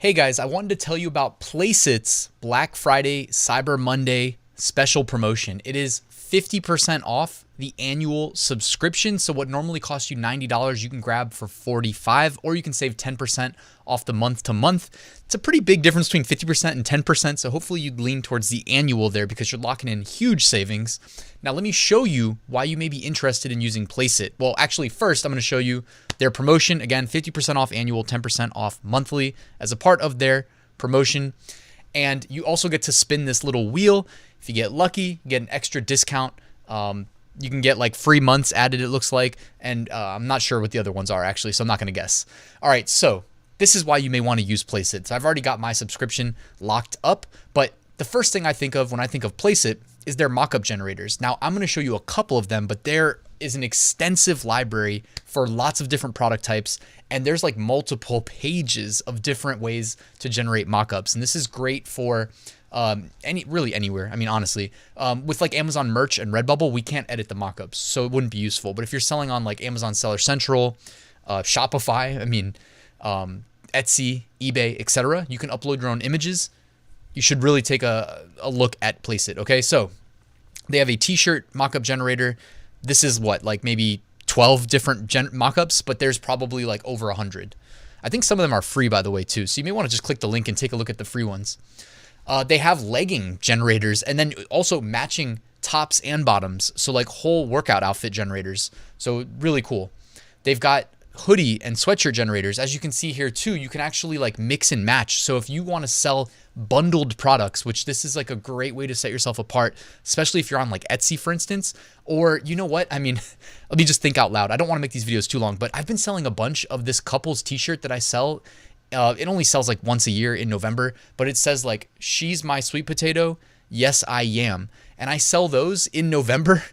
Hey guys, I wanted to tell you about Placeit's Black Friday Cyber Monday special promotion. It is 50% off the annual subscription. So what normally costs you $90, you can grab for $45, or you can save 10% off the month to month. It's a pretty big difference between 50% and 10%. So hopefully you'd lean towards the annual there because you're locking in huge savings. Now let me show you why you may be interested in using Placeit. Well, actually first I'm going to show you their promotion. Again, 50% off annual, 10% off monthly as a part of their promotion. And you also get to spin this little wheel. If you get lucky, you get an extra discount. You can get like free months added, it looks like. And I'm not sure what the other ones are actually, so I'm not going to guess. All right, so this is why you may want to use Placeit. So I've already got my subscription locked up, but the first thing I think of when I think of Placeit is their mockup generators. Now I'm going to show you a couple of them, but there is an extensive library for lots of different product types, and there's like multiple pages of different ways to generate mockups. And this is great for really anywhere. I mean, honestly, with like Amazon merch and Redbubble, we can't edit the mockups, so it wouldn't be useful. But if you're selling on like Amazon Seller Central, Shopify, Etsy, eBay, etc., you can upload your own images. You should really take a look at Placeit. Okay, so they have a t-shirt mockup generator. This is what, like maybe 12 different mockups, but there's probably like over 100. I think some of them are free, by the way, too. So you may want to just click the link and take a look at the free ones. They have legging generators and then also matching tops and bottoms. So like whole workout outfit generators. So really cool. They've got hoodie and sweatshirt generators. As you can see here too, you can actually like mix and match. So if you want to sell bundled products, which this is like a great way to set yourself apart, especially if you're on like Etsy, for instance, or you know what? I mean, let me just think out loud. I don't want to make these videos too long, but I've been selling a bunch of this couple's t-shirt that I sell. It only sells like once a year in November, but it says like, "She's my sweet potato. Yes, I am." And I sell those in November.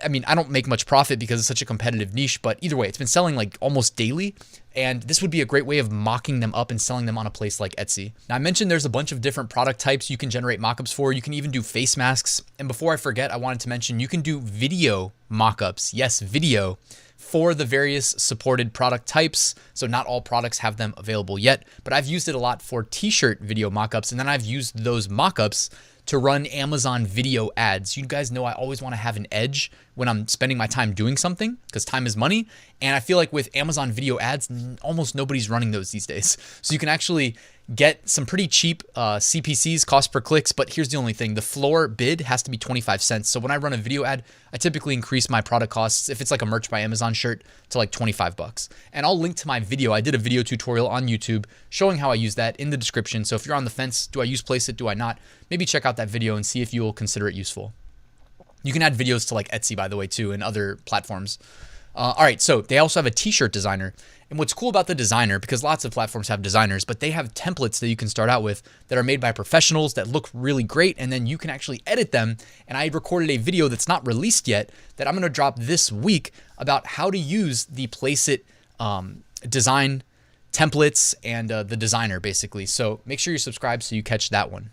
I mean, I don't make much profit because it's such a competitive niche, but either way, it's been selling like almost daily. And this would be a great way of mocking them up and selling them on a place like Etsy. Now, I mentioned there's a bunch of different product types you can generate mockups for. You can even do face masks. And before I forget, I wanted to mention you can do video mockups. Yes, video, for the various supported product types. So not all products have them available yet, but I've used it a lot for t-shirt video mockups. And then I've used those mockups to run Amazon video ads. You guys know I always want to have an edge when I'm spending my time doing something because time is money. And I feel like with Amazon video ads, almost nobody's running those these days. So you can actually get some pretty cheap CPCs, cost per clicks, but here's the only thing. The floor bid has to be 25 cents. So when I run a video ad, I typically increase my product costs, if it's like a Merch by Amazon shirt, to like 25 bucks. And I'll link to my video. I did a video tutorial on YouTube showing how I use that in the description. So if you're on the fence, do I use Placeit, do I not? Maybe check out that video and see if you will consider it useful. You can add videos to like Etsy, by the way, too, and other platforms. All right, so they also have a t-shirt designer. And what's cool about the designer, because lots of platforms have designers, but they have templates that you can start out with that are made by professionals that look really great, and then you can actually edit them. And I recorded a video that's not released yet that I'm going to drop this week about how to use the Placeit design templates and the designer, basically. So make sure you're subscribed so you catch that one.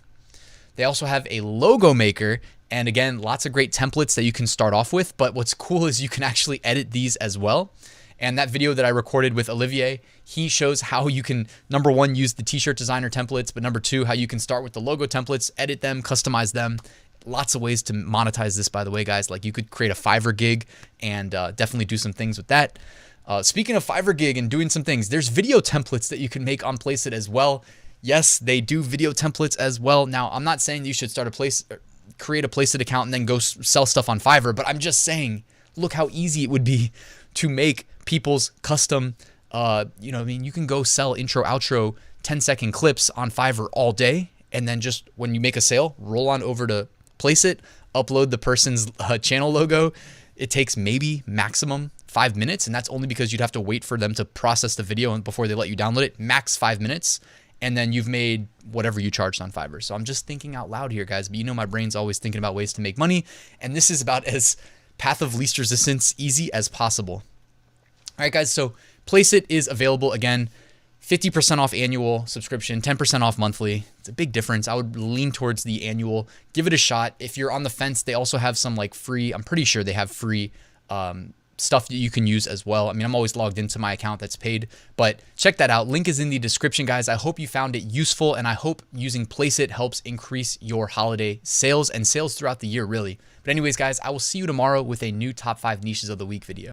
They also have a logo maker, and again, lots of great templates that you can start off with, but what's cool is you can actually edit these as well. And that video that I recorded with Olivier, he shows how you can, number one, use the t-shirt designer templates, but number two, how you can start with the logo templates, edit them, customize them. Lots of ways to monetize this, by the way, guys. Like you could create a Fiverr gig and definitely do some things with that. Speaking of Fiverr gig and doing some things, there's video templates that you can make on Placeit as well. Yes, they do video templates as well. Now, I'm not saying you should create a Placeit account and then go sell stuff on Fiverr, but I'm just saying, look how easy it would be to make people's custom, you can go sell intro, outro, 10-second clips on Fiverr all day. And then just when you make a sale, roll on over to Placeit, upload the person's channel logo. It takes maybe maximum 5 minutes. And that's only because you'd have to wait for them to process the video before they let you download it. Max 5 minutes. And then you've made whatever you charged on Fiverr. So I'm just thinking out loud here, guys. But you know my brain's always thinking about ways to make money. And this is about as path of least resistance easy as possible. All right, guys. So Placeit is available again, 50% off annual subscription, 10% off monthly. It's a big difference. I would lean towards the annual. Give it a shot. If you're on the fence, they also have some like free, I'm pretty sure they have free stuff that you can use as well. I mean, I'm always logged into my account that's paid, but check that out. Link is in the description, guys. I hope you found it useful, and I hope using Placeit helps increase your holiday sales and sales throughout the year, really. But anyways, guys, I will see you tomorrow with a new top 5 niches of the week video.